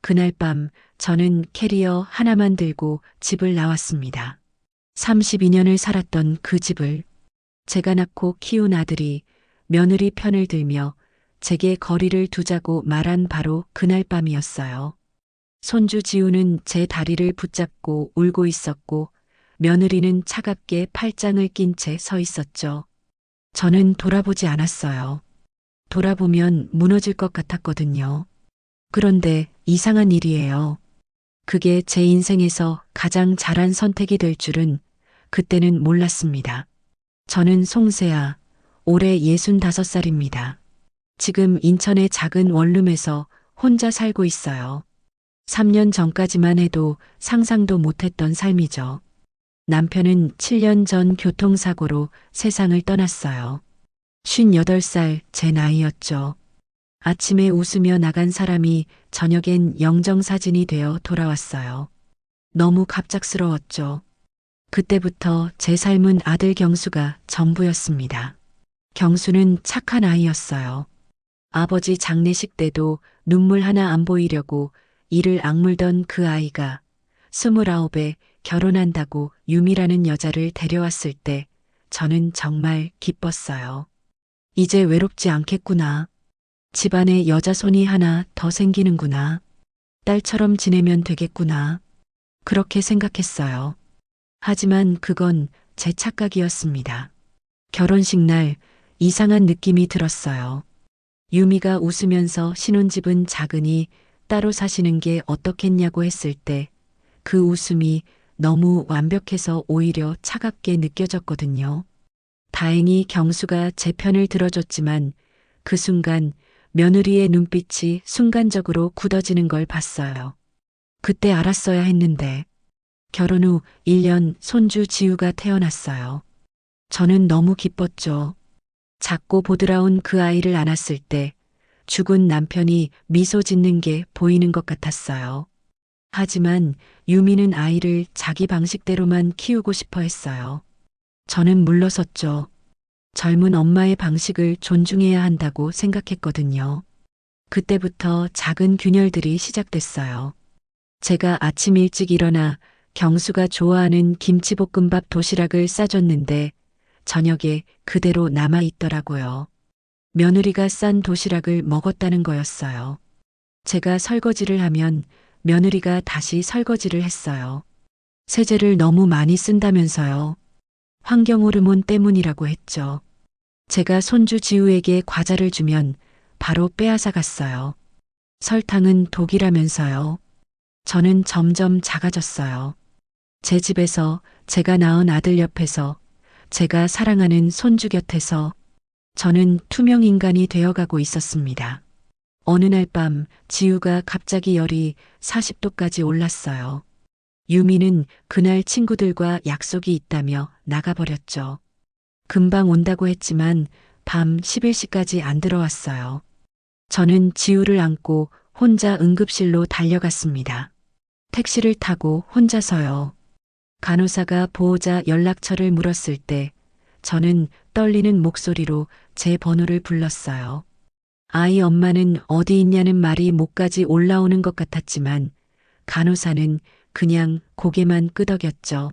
그날 밤 저는 캐리어 하나만 들고 집을 나왔습니다. 32년을 살았던 그 집을 제가 낳고 키운 아들이 며느리 편을 들며 제게 거리를 두자고 말한 바로 그날 밤이었어요. 손주 지우는 제 다리를 붙잡고 울고 있었고 며느리는 차갑게 팔짱을 낀 채 서 있었죠. 저는 돌아보지 않았어요. 돌아보면 무너질 것 같았거든요. 그런데 이상한 일이에요. 그게 제 인생에서 가장 잘한 선택이 될 줄은 그때는 몰랐습니다. 저는 송세아, 올해 65살입니다. 지금 인천의 작은 원룸에서 혼자 살고 있어요. 3년 전까지만 해도 상상도 못했던 삶이죠. 남편은 7년 전 교통사고로 세상을 떠났어요. 58살 제 나이였죠. 아침에 웃으며 나간 사람이 저녁엔 영정사진이 되어 돌아왔어요. 너무 갑작스러웠죠. 그때부터 제 삶은 아들 경수가 전부였습니다. 경수는 착한 아이였어요. 아버지 장례식 때도 눈물 하나 안 보이려고 이를 악물던 그 아이가 29에 결혼한다고 유미라는 여자를 데려왔을 때 저는 정말 기뻤어요. 이제 외롭지 않겠구나. 집안에 여자 손이 하나 더 생기는구나. 딸처럼 지내면 되겠구나. 그렇게 생각했어요. 하지만 그건 제 착각이었습니다. 결혼식 날 이상한 느낌이 들었어요. 유미가 웃으면서 신혼집은 작으니 따로 사시는 게 어떻겠냐고 했을 때 그 웃음이 너무 완벽해서 오히려 차갑게 느껴졌거든요. 다행히 경수가 제 편을 들어줬지만 그 순간 며느리의 눈빛이 순간적으로 굳어지는 걸 봤어요. 그때 알았어야 했는데 결혼 후 1년 손주 지우가 태어났어요. 저는 너무 기뻤죠. 작고 보드라운 그 아이를 안았을 때 죽은 남편이 미소 짓는 게 보이는 것 같았어요. 하지만 유미는 아이를 자기 방식대로만 키우고 싶어 했어요. 저는 물러섰죠. 젊은 엄마의 방식을 존중해야 한다고 생각했거든요. 그때부터 작은 균열들이 시작됐어요. 제가 아침 일찍 일어나 경수가 좋아하는 김치볶음밥 도시락을 싸줬는데 저녁에 그대로 남아 있더라고요. 며느리가 싼 도시락을 먹었다는 거였어요. 제가 설거지를 하면 며느리가 다시 설거지를 했어요. 세제를 너무 많이 쓴다면서요. 환경 호르몬 때문이라고 했죠. 제가 손주 지우에게 과자를 주면 바로 빼앗아 갔어요. 설탕은 독이라면서요. 저는 점점 작아졌어요. 제 집에서, 제가 낳은 아들 옆에서, 제가 사랑하는 손주 곁에서 저는 투명 인간이 되어가고 있었습니다. 어느 날 밤 지우가 갑자기 열이 40도까지 올랐어요. 유미는 그날 친구들과 약속이 있다며 나가버렸죠. 금방 온다고 했지만 밤 11시까지 안 들어왔어요. 저는 지우를 안고 혼자 응급실로 달려갔습니다. 택시를 타고 혼자서요. 간호사가 보호자 연락처를 물었을 때 저는 떨리는 목소리로 제 번호를 불렀어요. 아이 엄마는 어디 있냐는 말이 목까지 올라오는 것 같았지만 간호사는 그냥 고개만 끄덕였죠.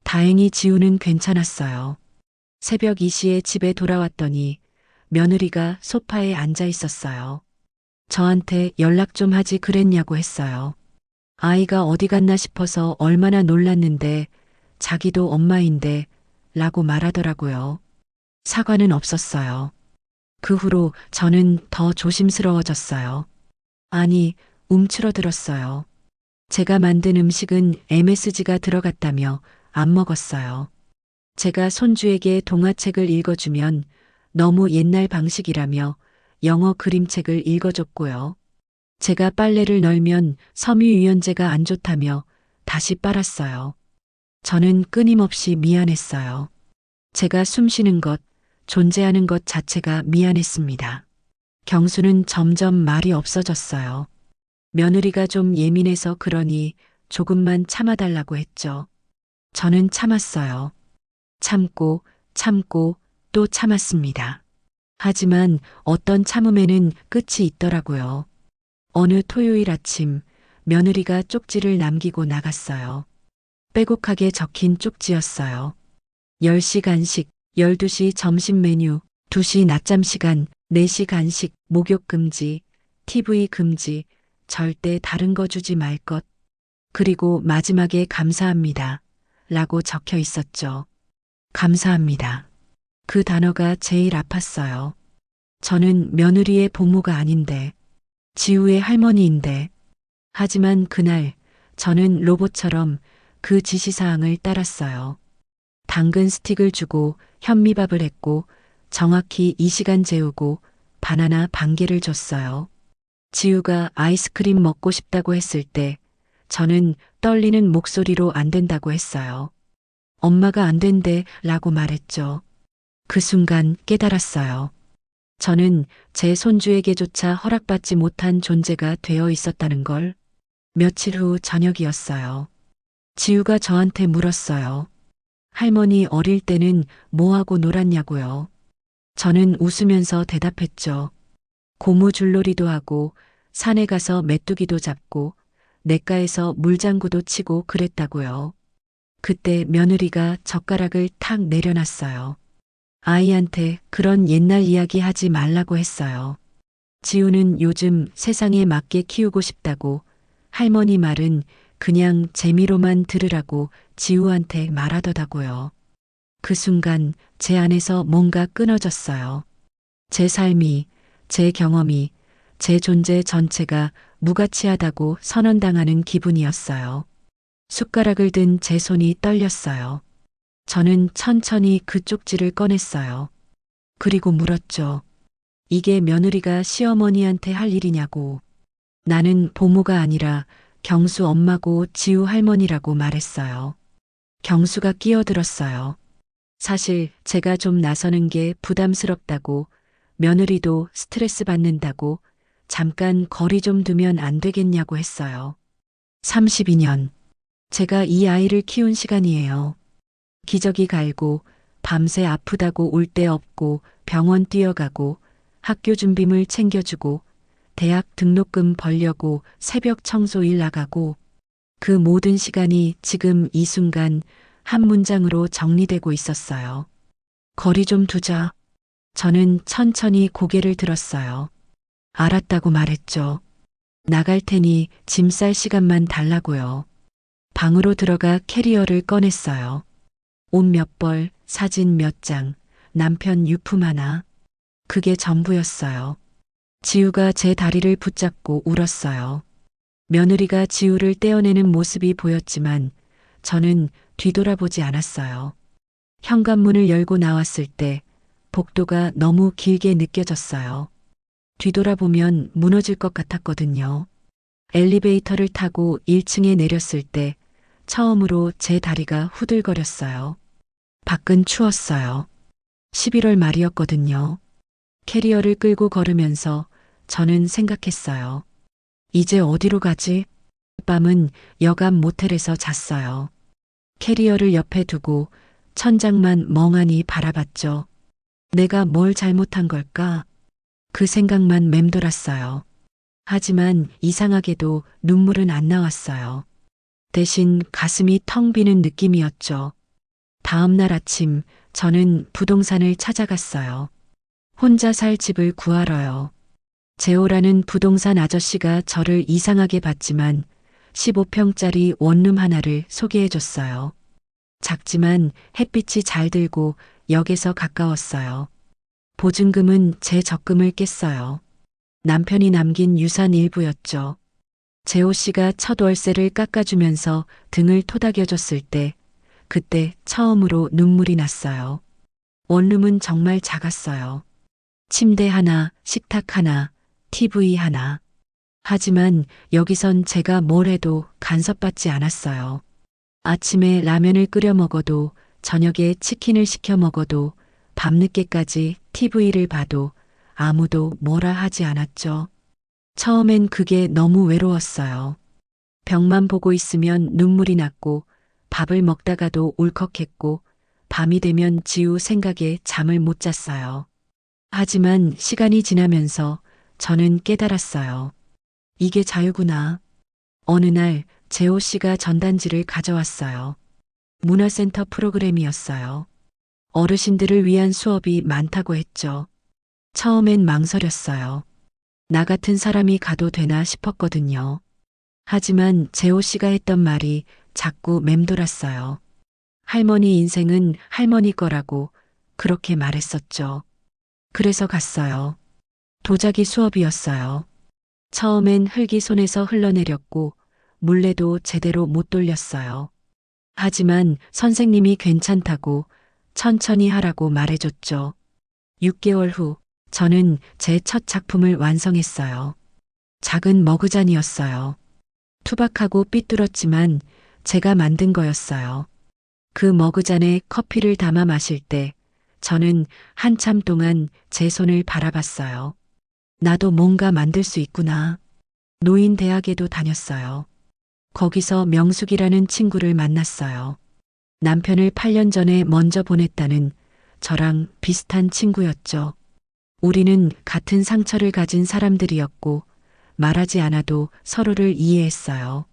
다행히 지우는 괜찮았어요. 새벽 2시에 집에 돌아왔더니 며느리가 소파에 앉아 있었어요. 저한테 연락 좀 하지 그랬냐고 했어요. 아이가 어디 갔나 싶어서 얼마나 놀랐는데 자기도 엄마인데 라고 말하더라고요. 사과는 없었어요. 그 후로 저는 더 조심스러워졌어요. 아니, 움츠러들었어요. 제가 만든 음식은 MSG가 들어갔다며 안 먹었어요. 제가 손주에게 동화책을 읽어주면 너무 옛날 방식이라며 영어 그림책을 읽어줬고요. 제가 빨래를 널면 섬유유연제가 안 좋다며 다시 빨았어요. 저는 끊임없이 미안했어요. 제가 숨 쉬는 것, 존재하는 것 자체가 미안했습니다. 경수는 점점 말이 없어졌어요. 며느리가 좀 예민해서 그러니 조금만 참아달라고 했죠. 저는 참았어요. 참고, 참고, 또 참았습니다. 하지만 어떤 참음에는 끝이 있더라고요. 어느 토요일 아침, 며느리가 쪽지를 남기고 나갔어요. 빼곡하게 적힌 쪽지였어요. 10시 간식, 12시 점심 메뉴, 2시 낮잠 시간, 4시 간식, 목욕 금지, TV 금지, 절대 다른 거 주지 말 것. 그리고 마지막에 감사합니다. 라고 적혀 있었죠. 감사합니다. 그 단어가 제일 아팠어요. 저는 며느리의 보모가 아닌데, 지우의 할머니인데, 하지만 그날 저는 로봇처럼 그 지시사항을 따랐어요. 당근 스틱을 주고 현미밥을 했고 정확히 이 시간 재우고 바나나 반 개를 줬어요. 지우가 아이스크림 먹고 싶다고 했을 때 저는 떨리는 목소리로 안 된다고 했어요. 엄마가 안 된대 라고 말했죠. 그 순간 깨달았어요. 저는 제 손주에게조차 허락받지 못한 존재가 되어 있었다는 걸. 며칠 후 저녁이었어요. 지우가 저한테 물었어요. 할머니 어릴 때는 뭐하고 놀았냐고요. 저는 웃으면서 대답했죠. 고무 줄놀이도 하고 산에 가서 메뚜기도 잡고 냇가에서 물장구도 치고 그랬다고요. 그때 며느리가 젓가락을 탁 내려놨어요. 아이한테 그런 옛날 이야기 하지 말라고 했어요. 지우는 요즘 세상에 맞게 키우고 싶다고 할머니 말은 그냥 재미로만 들으라고 지우한테 말하더라고요. 그 순간 제 안에서 뭔가 끊어졌어요. 제 삶이, 제 경험이, 제 존재 전체가 무가치하다고 선언당하는 기분이었어요. 숟가락을 든 제 손이 떨렸어요. 저는 천천히 그 쪽지를 꺼냈어요. 그리고 물었죠. 이게 며느리가 시어머니한테 할 일이냐고. 나는 보모가 아니라 경수 엄마고 지우 할머니라고 말했어요. 경수가 끼어들었어요. 사실 제가 좀 나서는 게 부담스럽다고, 며느리도 스트레스 받는다고 잠깐 거리 좀 두면 안 되겠냐고 했어요. 32년. 제가 이 아이를 키운 시간이에요. 기저귀 갈고 밤새 아프다고 울 데 없고 병원 뛰어가고 학교 준비물 챙겨주고 대학 등록금 벌려고 새벽 청소일 나가고 그 모든 시간이 지금 이 순간 한 문장으로 정리되고 있었어요. 거리 좀 두자. 저는 천천히 고개를 들었어요. 알았다고 말했죠. 나갈 테니 짐 쌀 시간만 달라고요. 방으로 들어가 캐리어를 꺼냈어요. 옷 몇 벌, 사진 몇 장, 남편 유품 하나. 그게 전부였어요. 지우가 제 다리를 붙잡고 울었어요. 며느리가 지우를 떼어내는 모습이 보였지만 저는 뒤돌아보지 않았어요. 현관문을 열고 나왔을 때 복도가 너무 길게 느껴졌어요. 뒤돌아보면 무너질 것 같았거든요. 엘리베이터를 타고 1층에 내렸을 때 처음으로 제 다리가 후들거렸어요. 밖은 추웠어요. 11월 말이었거든요. 캐리어를 끌고 걸으면서 저는 생각했어요. 이제 어디로 가지? 밤은 여감 모텔에서 잤어요. 캐리어를 옆에 두고 천장만 멍하니 바라봤죠. 내가 뭘 잘못한 걸까? 그 생각만 맴돌았어요. 하지만 이상하게도 눈물은 안 나왔어요. 대신 가슴이 텅 비는 느낌이었죠. 다음 날 아침 저는 부동산을 찾아갔어요. 혼자 살 집을 구하러요. 재호라는 부동산 아저씨가 저를 이상하게 봤지만 15평짜리 원룸 하나를 소개해줬어요. 작지만 햇빛이 잘 들고 역에서 가까웠어요. 보증금은 제 적금을 깼어요. 남편이 남긴 유산 일부였죠. 재호 씨가 첫 월세를 깎아주면서 등을 토닥여줬을 때 그때 처음으로 눈물이 났어요. 원룸은 정말 작았어요. 침대 하나, 식탁 하나, TV 하나. 하지만 여기선 제가 뭘 해도 간섭받지 않았어요. 아침에 라면을 끓여 먹어도 저녁에 치킨을 시켜 먹어도 밤늦게까지 TV를 봐도 아무도 뭐라 하지 않았죠. 처음엔 그게 너무 외로웠어요. 벽만 보고 있으면 눈물이 났고 밥을 먹다가도 울컥했고 밤이 되면 지우 생각에 잠을 못 잤어요. 하지만 시간이 지나면서 저는 깨달았어요. 이게 자유구나. 어느 날 재호 씨가 전단지를 가져왔어요. 문화센터 프로그램이었어요. 어르신들을 위한 수업이 많다고 했죠. 처음엔 망설였어요. 나 같은 사람이 가도 되나 싶었거든요. 하지만 재호 씨가 했던 말이 자꾸 맴돌았어요. 할머니 인생은 할머니 거라고 그렇게 말했었죠. 그래서 갔어요. 도자기 수업이었어요. 처음엔 흙이 손에서 흘러내렸고 물레도 제대로 못 돌렸어요. 하지만 선생님이 괜찮다고 천천히 하라고 말해줬죠. 6개월 후 저는 제 첫 작품을 완성했어요. 작은 머그잔이었어요. 투박하고 삐뚤었지만 제가 만든 거였어요. 그 머그잔에 커피를 담아 마실 때 저는 한참 동안 제 손을 바라봤어요. 나도 뭔가 만들 수 있구나. 노인 대학에도 다녔어요. 거기서 명숙이라는 친구를 만났어요. 남편을 8년 전에 먼저 보냈다는 저랑 비슷한 친구였죠. 우리는 같은 상처를 가진 사람들이었고 말하지 않아도 서로를 이해했어요.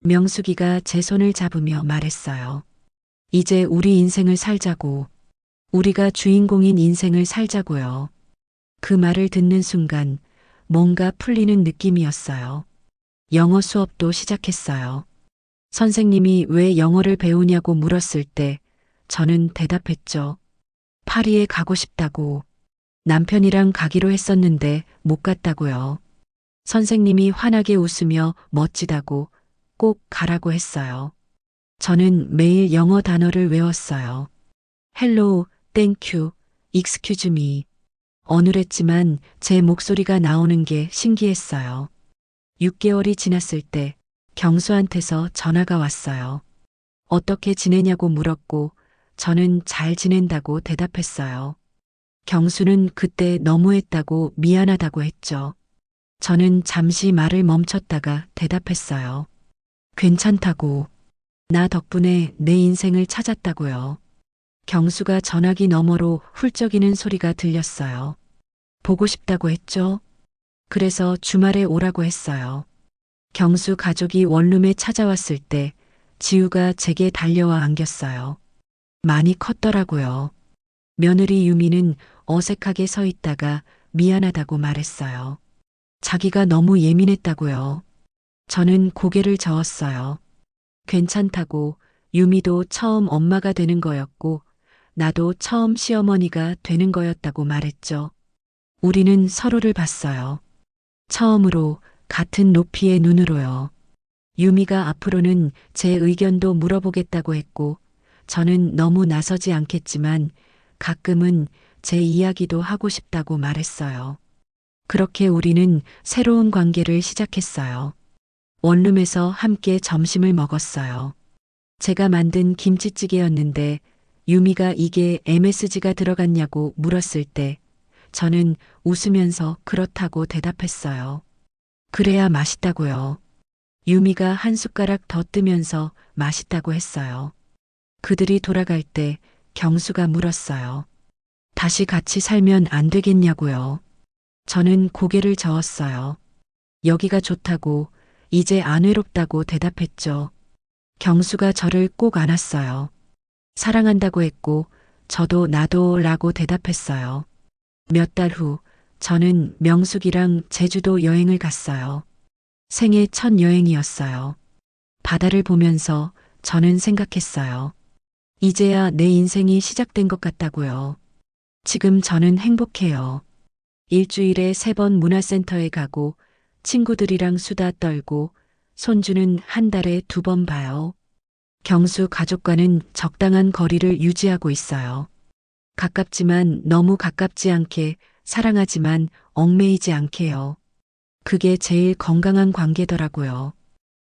명숙이가 제 손을 잡으며 말했어요. 이제 우리 인생을 살자고. 우리가 주인공인 인생을 살자고요. 그 말을 듣는 순간 뭔가 풀리는 느낌이었어요. 영어 수업도 시작했어요. 선생님이 왜 영어를 배우냐고 물었을 때 저는 대답했죠. 파리에 가고 싶다고. 남편이랑 가기로 했었는데 못 갔다고요. 선생님이 환하게 웃으며 멋지다고 꼭 가라고 했어요. 저는 매일 영어 단어를 외웠어요. 헬로우, 땡큐, 익스큐즈 미. 어눌했지만 제 목소리가 나오는 게 신기했어요. 6개월이 지났을 때 경수한테서 전화가 왔어요. 어떻게 지내냐고 물었고 저는 잘 지낸다고 대답했어요. 경수는 그때 너무했다고 미안하다고 했죠. 저는 잠시 말을 멈췄다가 대답했어요. 괜찮다고. 나 덕분에 내 인생을 찾았다고요. 경수가 전화기 너머로 훌쩍이는 소리가 들렸어요. 보고 싶다고 했죠? 그래서 주말에 오라고 했어요. 경수 가족이 원룸에 찾아왔을 때 지우가 제게 달려와 안겼어요. 많이 컸더라고요. 며느리 유미는 어색하게 서 있다가 미안하다고 말했어요. 자기가 너무 예민했다고요. 저는 고개를 저었어요. 괜찮다고. 유미도 처음 엄마가 되는 거였고 나도 처음 시어머니가 되는 거였다고 말했죠. 우리는 서로를 봤어요. 처음으로 같은 높이의 눈으로요. 유미가 앞으로는 제 의견도 물어보겠다고 했고 저는 너무 나서지 않겠지만 가끔은 제 이야기도 하고 싶다고 말했어요. 그렇게 우리는 새로운 관계를 시작했어요. 원룸에서 함께 점심을 먹었어요. 제가 만든 김치찌개였는데 유미가 이게 MSG가 들어갔냐고 물었을 때 저는 웃으면서 그렇다고 대답했어요. 그래야 맛있다고요. 유미가 한 숟가락 더 뜨면서 맛있다고 했어요. 그들이 돌아갈 때 경수가 물었어요. 다시 같이 살면 안 되겠냐고요. 저는 고개를 저었어요. 여기가 좋다고, 이제 안 외롭다고 대답했죠. 경수가 저를 꼭 안았어요. 사랑한다고 했고 저도 나도 라고 대답했어요. 몇 달 후 저는 명숙이랑 제주도 여행을 갔어요. 생애 첫 여행이었어요. 바다를 보면서 저는 생각했어요. 이제야 내 인생이 시작된 것 같다고요. 지금 저는 행복해요. 일주일에 3번 문화센터에 가고 친구들이랑 수다 떨고 손주는 한 달에 2번 봐요. 경수 가족과는 적당한 거리를 유지하고 있어요. 가깝지만 너무 가깝지 않게, 사랑하지만 얽매이지 않게요. 그게 제일 건강한 관계더라고요.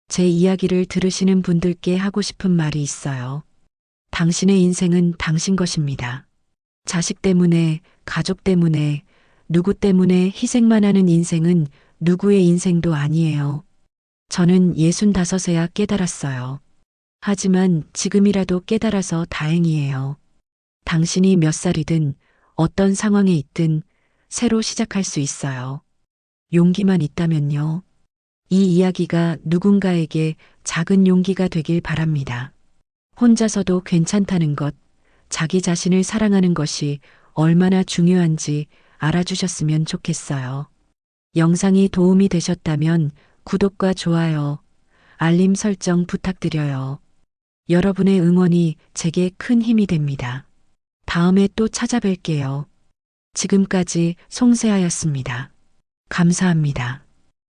제 이야기를 들으시는 분들께 하고 싶은 말이 있어요. 당신의 인생은 당신 것입니다. 자식 때문에, 가족 때문에, 누구 때문에 희생만 하는 인생은 누구의 인생도 아니에요. 저는 65에야 깨달았어요. 하지만 지금이라도 깨달아서 다행이에요. 당신이 몇 살이든 어떤 상황에 있든 새로 시작할 수 있어요. 용기만 있다면요. 이 이야기가 누군가에게 작은 용기가 되길 바랍니다. 혼자서도 괜찮다는 것, 자기 자신을 사랑하는 것이 얼마나 중요한지 알아주셨으면 좋겠어요. 영상이 도움이 되셨다면 구독과 좋아요, 알림 설정 부탁드려요. 여러분의 응원이 제게 큰 힘이 됩니다. 다음에 또 찾아뵐게요. 지금까지 송세아였습니다. 감사합니다.